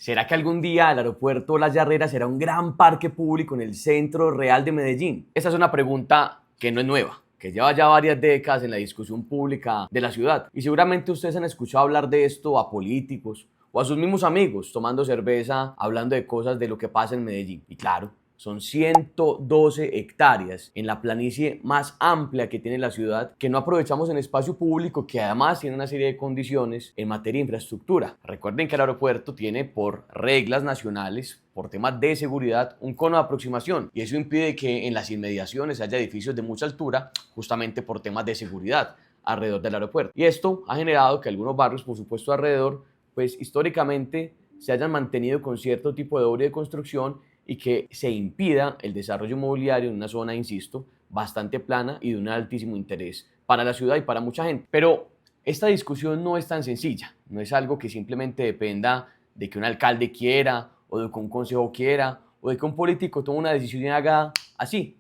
¿Será que algún día el aeropuerto La Yarrera será un gran parque público en el centro real de Medellín? Esa es una pregunta que no es nueva, que lleva ya varias décadas en la discusión pública de la ciudad. Y seguramente ustedes han escuchado hablar de esto a políticos o a sus mismos amigos tomando cerveza, hablando de cosas de lo que pasa en Medellín. Y claro, son 112 hectáreas en la planicie más amplia que tiene la ciudad que no aprovechamos en espacio público, que además tiene una serie de condiciones en materia de infraestructura. Recuerden que el aeropuerto tiene por reglas nacionales, por temas de seguridad, un cono de aproximación, y eso impide que en las inmediaciones haya edificios de mucha altura, justamente por temas de seguridad alrededor del aeropuerto. Y esto ha generado que algunos barrios, por supuesto, alrededor, pues históricamente se hayan mantenido con cierto tipo de obra de construcción y que se impida el desarrollo inmobiliario en una zona, insisto, bastante plana y de un altísimo interés para la ciudad y para mucha gente. Pero esta discusión no es tan sencilla, no es algo que simplemente dependa de que un alcalde quiera o de que un consejo quiera o de que un político tome una decisión y haga así.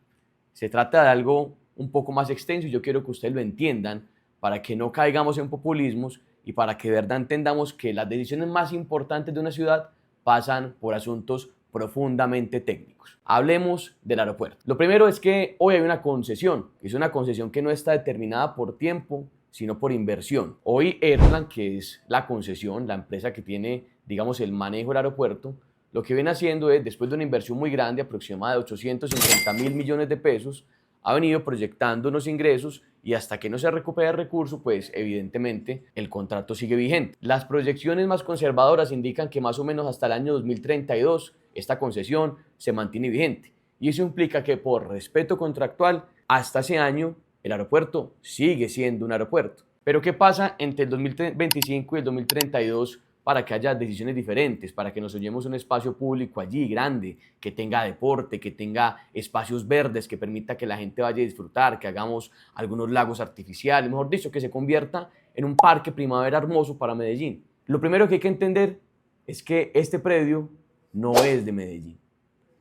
Se trata de algo un poco más extenso y yo quiero que ustedes lo entiendan para que no caigamos en populismos y para que de verdad entendamos que las decisiones más importantes de una ciudad pasan por asuntos profundamente técnicos. Hablemos del aeropuerto. Lo primero es que hoy hay una concesión. Es una concesión que no está determinada por tiempo, sino por inversión. Hoy Airplan, que es la concesión, la empresa que tiene, digamos, el manejo del aeropuerto, lo que viene haciendo es, después de una inversión muy grande, aproximada de 850.000 millones de pesos, ha venido proyectando unos ingresos y hasta que no se recupere el recurso, pues evidentemente el contrato sigue vigente. Las proyecciones más conservadoras indican que más o menos hasta el año 2032 esta concesión se mantiene vigente. Y eso implica que por respeto contractual, hasta ese año el aeropuerto sigue siendo un aeropuerto. Pero ¿qué pasa entre el 2025 y el 2032 para que haya decisiones diferentes, para que nos soñemos un espacio público allí grande, que tenga deporte, que tenga espacios verdes, que permita que la gente vaya a disfrutar, que hagamos algunos lagos artificiales, mejor dicho, que se convierta en un parque primavera hermoso para Medellín? Lo primero que hay que entender es que este predio no es de Medellín.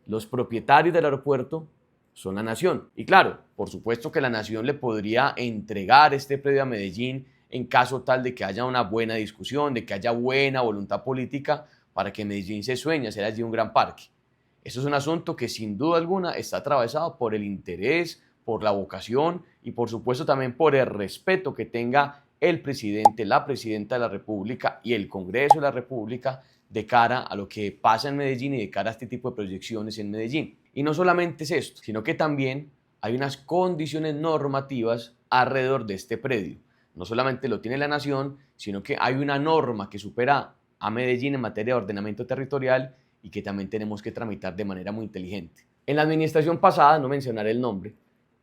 Los propietarios del aeropuerto son la nación. Y claro, por supuesto que la nación le podría entregar este predio a Medellín en caso tal de que haya una buena discusión, de que haya buena voluntad política para que Medellín se sueñe a ser allí un gran parque. Eso es un asunto que sin duda alguna está atravesado por el interés, por la vocación y por supuesto también por el respeto que tenga el presidente, la presidenta de la República y el Congreso de la República de cara a lo que pasa en Medellín y de cara a este tipo de proyecciones en Medellín. Y no solamente es esto, sino que también hay unas condiciones normativas alrededor de este predio. No solamente lo tiene la nación, sino que hay una norma que supera a Medellín en materia de ordenamiento territorial y que también tenemos que tramitar de manera muy inteligente. En la administración pasada, no mencionaré el nombre,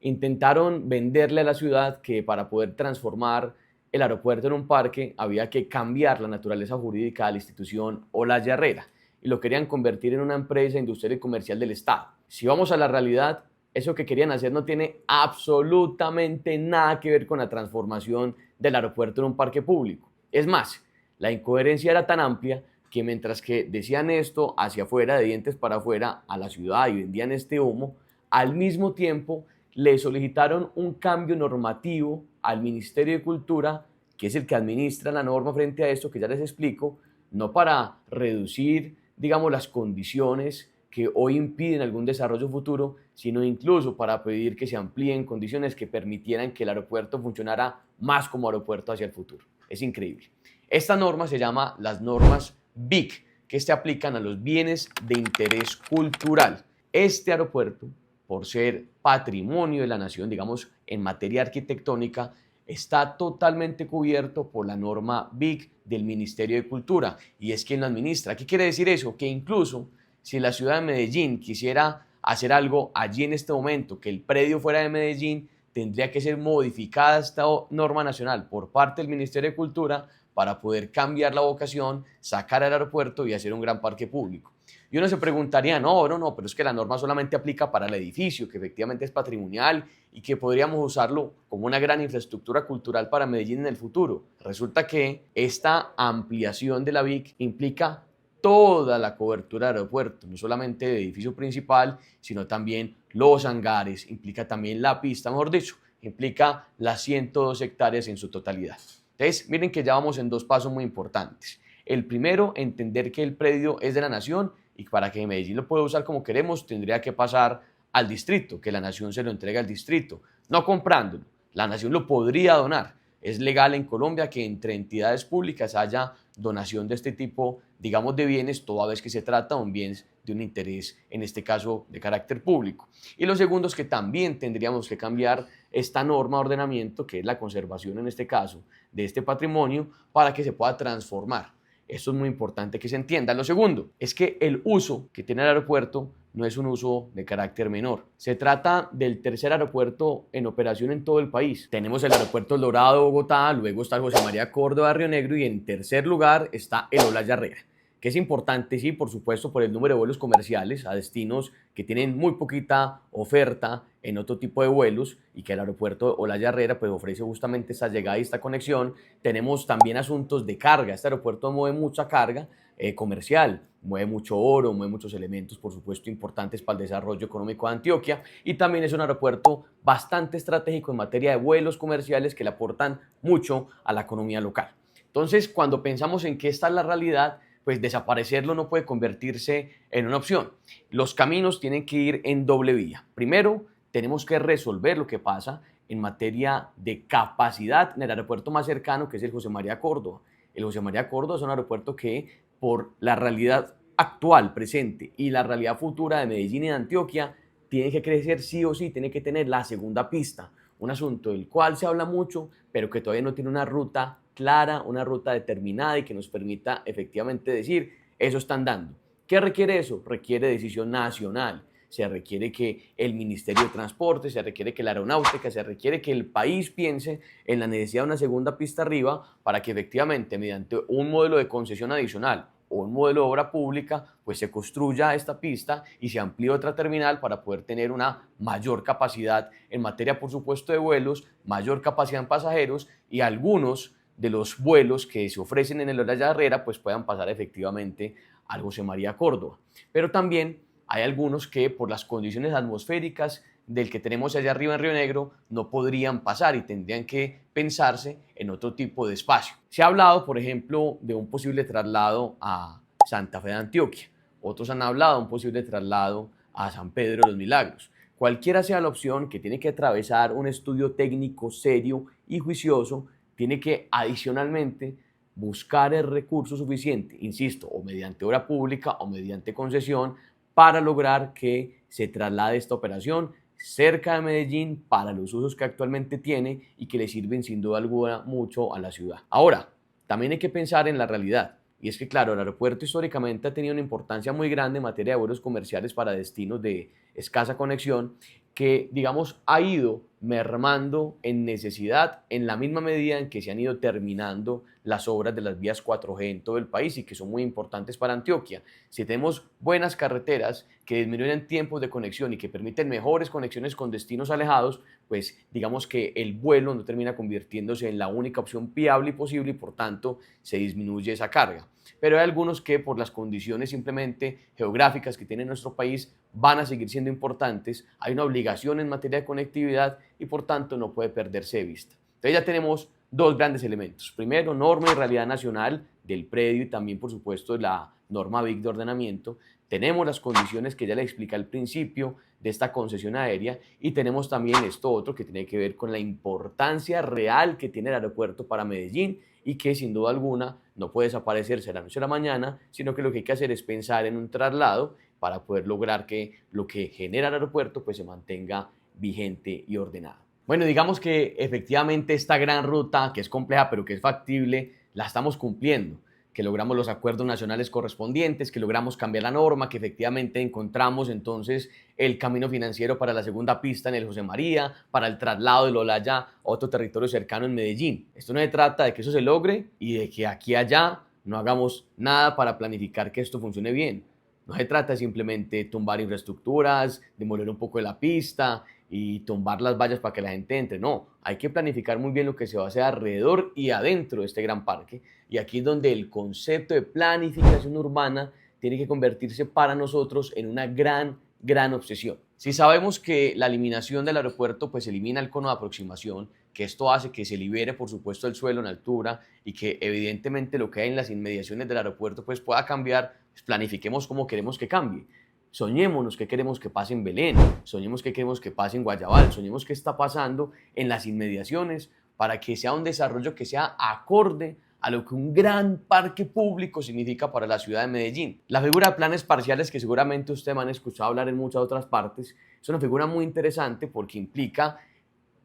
intentaron venderle a la ciudad que para poder transformar el aeropuerto en un parque había que cambiar la naturaleza jurídica de la institución o la Yarrera y lo querían convertir en una empresa industrial y comercial del Estado. Si vamos a la realidad, eso que querían hacer no tiene absolutamente nada que ver con la transformación del aeropuerto en un parque público. Es más, la incoherencia era tan amplia que mientras que decían esto hacia afuera, de dientes para afuera, a la ciudad y vendían este humo, al mismo tiempo le solicitaron un cambio normativo al Ministerio de Cultura, que es el que administra la norma frente a esto, que ya les explico, no para reducir, digamos, las condiciones que hoy impiden algún desarrollo futuro, sino incluso para pedir que se amplíen condiciones que permitieran que el aeropuerto funcionara más como aeropuerto hacia el futuro. Es increíble. Esta norma se llama las normas BIC, que se aplican a los bienes de interés cultural. Este aeropuerto, por ser patrimonio de la nación, digamos, en materia arquitectónica, está totalmente cubierto por la norma BIC del Ministerio de Cultura y es quien lo administra. ¿Qué quiere decir eso? Que incluso si la ciudad de Medellín quisiera hacer algo allí en este momento, que el predio fuera de Medellín, tendría que ser modificada esta norma nacional por parte del Ministerio de Cultura para poder cambiar la vocación, sacar el aeropuerto y hacer un gran parque público. Y uno se preguntaría, no, pero es que la norma solamente aplica para el edificio, que efectivamente es patrimonial y que podríamos usarlo como una gran infraestructura cultural para Medellín en el futuro. Resulta que esta ampliación de la BIC implica toda la cobertura del aeropuerto, no solamente el edificio principal, sino también los hangares, implica también la pista, mejor dicho, implica las 102 hectáreas en su totalidad. Entonces, miren que ya vamos en dos pasos muy importantes. El primero, entender que el predio es de la nación y para que Medellín lo pueda usar como queremos, tendría que pasar al distrito, que la nación se lo entregue al distrito, no comprándolo. La nación lo podría donar. Es legal en Colombia que entre entidades públicas haya donación de este tipo, digamos, de bienes, toda vez que se trata de un bien de un interés, en este caso, de carácter público. Y lo segundo es que también tendríamos que cambiar esta norma de ordenamiento, que es la conservación en este caso de este patrimonio, para que se pueda transformar. Esto es muy importante que se entienda. Lo segundo es que el uso que tiene el aeropuerto no es un uso de carácter menor. Se trata del tercer aeropuerto en operación en todo el país. Tenemos el aeropuerto El Dorado de Bogotá, luego está el José María Córdoba de Río Negro y en tercer lugar está el Olaya Herrera, que es importante, sí, por supuesto, por el número de vuelos comerciales a destinos que tienen muy poquita oferta en otro tipo de vuelos y que el aeropuerto Olaya Herrera pues ofrece justamente esta llegada y esta conexión. Tenemos también asuntos de carga. Este aeropuerto mueve mucha carga comercial, mueve mucho oro, mueve muchos elementos, por supuesto, importantes para el desarrollo económico de Antioquia, y también es un aeropuerto bastante estratégico en materia de vuelos comerciales que le aportan mucho a la economía local. Entonces, cuando pensamos en que esta es la realidad, pues desaparecerlo no puede convertirse en una opción. Los caminos tienen que ir en doble vía. Primero, tenemos que resolver lo que pasa en materia de capacidad en el aeropuerto más cercano, que es el José María Córdoba. El José María Córdoba es un aeropuerto que, por la realidad actual, presente y la realidad futura de Medellín y de Antioquia, tiene que crecer sí o sí, tiene que tener la segunda pista, un asunto del cual se habla mucho, pero que todavía no tiene una ruta clara, una ruta determinada y que nos permita efectivamente decir, eso están dando. ¿Qué requiere eso? Requiere decisión nacional. Se requiere que el Ministerio de Transporte, se requiere que la aeronáutica, se requiere que el país piense en la necesidad de una segunda pista arriba para que efectivamente mediante un modelo de concesión adicional o un modelo de obra pública, pues se construya esta pista y se amplíe otra terminal para poder tener una mayor capacidad en materia, por supuesto, de vuelos, mayor capacidad en pasajeros y algunos de los vuelos que se ofrecen en el Olaya Herrera pues puedan pasar efectivamente al José María Córdoba. Pero también hay algunos que por las condiciones atmosféricas del que tenemos allá arriba en Río Negro no podrían pasar y tendrían que pensarse en otro tipo de espacio. Se ha hablado, por ejemplo, de un posible traslado a Santa Fe de Antioquia. Otros han hablado de un posible traslado a San Pedro de los Milagros. Cualquiera sea la opción, que tiene que atravesar un estudio técnico serio y juicioso, tiene que adicionalmente buscar el recurso suficiente, insisto, o mediante obra pública o mediante concesión, para lograr que se traslade esta operación cerca de Medellín para los usos que actualmente tiene y que le sirven sin duda alguna mucho a la ciudad. Ahora, también hay que pensar en la realidad. Y es que, claro, el aeropuerto históricamente ha tenido una importancia muy grande en materia de vuelos comerciales para destinos de escasa conexión, que, digamos, ha ido mermando en necesidad en la misma medida en que se han ido terminando las obras de las vías 4G en todo el país y que son muy importantes para Antioquia. Si tenemos buenas carreteras que disminuyen tiempos de conexión y que permiten mejores conexiones con destinos alejados, pues digamos que el vuelo no termina convirtiéndose en la única opción viable y posible y por tanto se disminuye esa carga. Pero hay algunos que por las condiciones simplemente geográficas que tiene nuestro país van a seguir siendo importantes, hay una obligación en materia de conectividad y por tanto no puede perderse de vista. Entonces ya tenemos dos grandes elementos. Primero, norma y realidad nacional del predio y también por supuesto la norma BIC de ordenamiento. Tenemos las condiciones que ya le expliqué al principio de esta concesión aérea y tenemos también esto otro que tiene que ver con la importancia real que tiene el aeropuerto para Medellín y que sin duda alguna no puede desaparecerse de la noche a la mañana, sino que lo que hay que hacer es pensar en un traslado para poder lograr que lo que genera el aeropuerto pues se mantenga vigente y ordenado. Bueno, digamos que efectivamente esta gran ruta, que es compleja pero que es factible, la estamos cumpliendo, que logramos los acuerdos nacionales correspondientes, que logramos cambiar la norma, que efectivamente encontramos entonces el camino financiero para la segunda pista en el José María, para el traslado del Olaya a otro territorio cercano en Medellín. Esto no se trata de que eso se logre y de que aquí y allá no hagamos nada para planificar que esto funcione bien. No se trata de simplemente tumbar infraestructuras, demoler un poco de la pista y tumbar las vallas para que la gente entre. No, hay que planificar muy bien lo que se va a hacer alrededor y adentro de este gran parque. Y aquí es donde el concepto de planificación urbana tiene que convertirse para nosotros en una gran obsesión. Si sabemos que la eliminación del aeropuerto pues elimina el cono de aproximación, que esto hace que se libere por supuesto el suelo en altura y que evidentemente lo que hay en las inmediaciones del aeropuerto pues pueda cambiar, pues planifiquemos cómo queremos que cambie. Soñémonos qué queremos que pase en Belén, soñemos qué queremos que pase en Guayabal, soñemos qué está pasando en las inmediaciones para que sea un desarrollo que sea acorde a lo que un gran parque público significa para la ciudad de Medellín. La figura de planes parciales, que seguramente ustedes me han escuchado hablar en muchas otras partes, es una figura muy interesante porque implica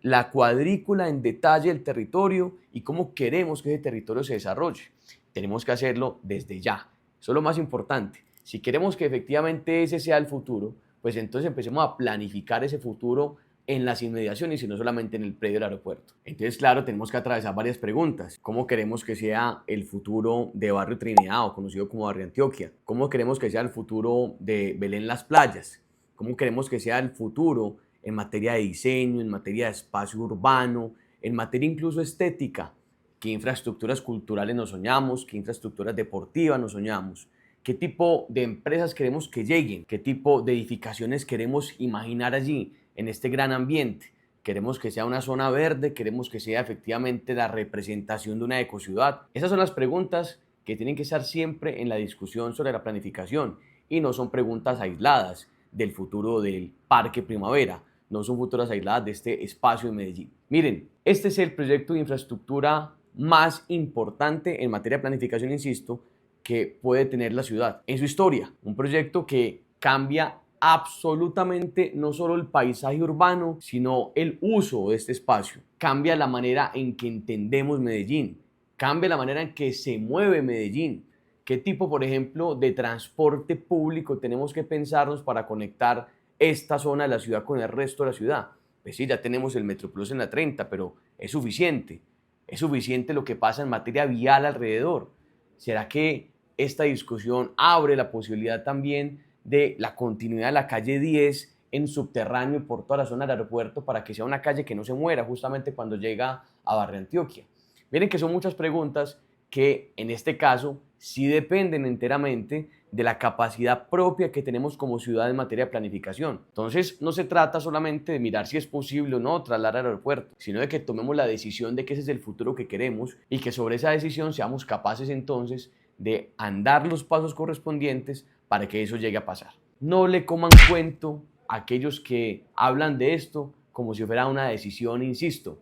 la cuadrícula en detalle del territorio y cómo queremos que ese territorio se desarrolle. Tenemos que hacerlo desde ya. Eso es lo más importante. Si queremos que efectivamente ese sea el futuro, pues entonces empecemos a planificar ese futuro en las inmediaciones y no solamente en el predio del aeropuerto. Entonces, claro, tenemos que atravesar varias preguntas. ¿Cómo queremos que sea el futuro de Barrio Trinidad, o conocido como Barrio Antioquia? ¿Cómo queremos que sea el futuro de Belén Las Playas? ¿Cómo queremos que sea el futuro en materia de diseño, en materia de espacio urbano, en materia incluso estética? ¿Qué infraestructuras culturales nos soñamos? ¿Qué infraestructuras deportivas nos soñamos? ¿Qué tipo de empresas queremos que lleguen? ¿Qué tipo de edificaciones queremos imaginar allí, en este gran ambiente? ¿Queremos que sea una zona verde? ¿Queremos que sea efectivamente la representación de una ecociudad? Esas son las preguntas que tienen que estar siempre en la discusión sobre la planificación y no son preguntas aisladas del futuro del Parque Primavera, no son futuras aisladas de este espacio de Medellín. Miren, este es el proyecto de infraestructura más importante en materia de planificación, insisto, que puede tener la ciudad en su historia. Un proyecto que cambia absolutamente no solo el paisaje urbano, sino el uso de este espacio. Cambia la manera en que entendemos Medellín, cambia la manera en que se mueve Medellín. ¿Qué tipo, por ejemplo, de transporte público tenemos que pensarnos para conectar esta zona de la ciudad con el resto de la ciudad? Pues sí, ya tenemos el Metroplus en la 30, pero es suficiente. Es suficiente lo que pasa en materia vial alrededor. ¿Será que esta discusión abre la posibilidad también de la continuidad de la calle 10 en subterráneo y por toda la zona del aeropuerto para que sea una calle que no se muera justamente cuando llega a Barrio Antioquia? Miren que son muchas preguntas que en este caso sí dependen enteramente de la capacidad propia que tenemos como ciudad en materia de planificación. Entonces no se trata solamente de mirar si es posible o no trasladar al aeropuerto, sino de que tomemos la decisión de que ese es el futuro que queremos y que sobre esa decisión seamos capaces entonces de andar los pasos correspondientes para que eso llegue a pasar. No le coman cuento a aquellos que hablan de esto como si fuera una decisión, insisto,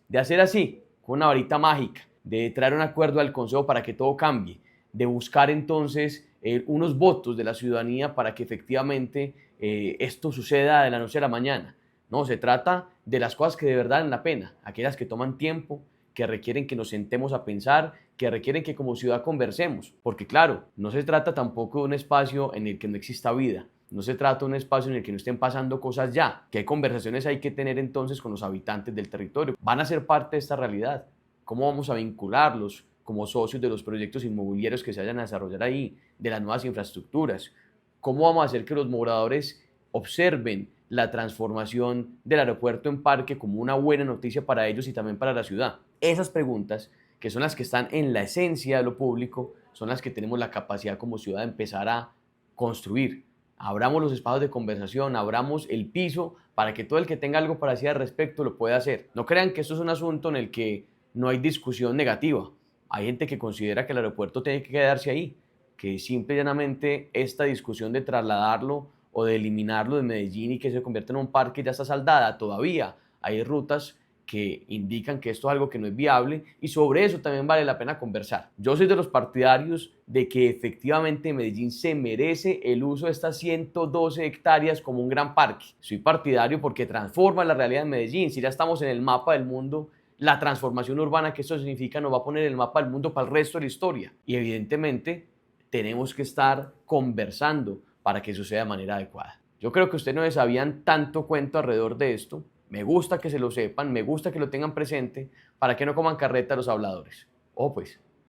de hacer así, con una varita mágica, de traer un acuerdo al Consejo para que todo cambie, de buscar entonces unos votos de la ciudadanía para que efectivamente esto suceda de la noche a la mañana. No, se trata de las cosas que de verdad valen la pena, aquellas que toman tiempo, que requieren que nos sentemos a pensar, que requieren que como ciudad conversemos, porque claro, no se trata tampoco de un espacio en el que no exista vida, no se trata de un espacio en el que no estén pasando cosas ya, qué conversaciones hay que tener entonces con los habitantes del territorio, van a ser parte de esta realidad, cómo vamos a vincularlos como socios de los proyectos inmobiliarios que se vayan a desarrollar ahí, de las nuevas infraestructuras, cómo vamos a hacer que los moradores observen la transformación del aeropuerto en parque como una buena noticia para ellos y también para la ciudad. Esas preguntas, que son las que están en la esencia de lo público, son las que tenemos la capacidad como ciudad de empezar a construir. Abramos los espacios de conversación, abramos el piso para que todo el que tenga algo para decir al respecto lo pueda hacer. No crean que esto es un asunto en el que no hay discusión negativa. Hay gente que considera que el aeropuerto tiene que quedarse ahí, que simple y llanamente esta discusión de trasladarlo o de eliminarlo de Medellín y que se convierta en un parque ya está saldada. Todavía hay rutas que indican que esto es algo que no es viable y sobre eso también vale la pena conversar. Yo soy de los partidarios de que efectivamente Medellín se merece el uso de estas 112 hectáreas como un gran parque. Soy partidario porque transforma la realidad de Medellín. Si ya estamos en el mapa del mundo, la transformación urbana que esto significa nos va a poner el mapa del mundo para el resto de la historia. Y evidentemente tenemos que estar conversando para que eso sea de manera adecuada. Yo creo que ustedes no sabían tanto cuento alrededor de esto. Me gusta que se lo sepan, me gusta que lo tengan presente para que no coman carreta los habladores. Oh, pues,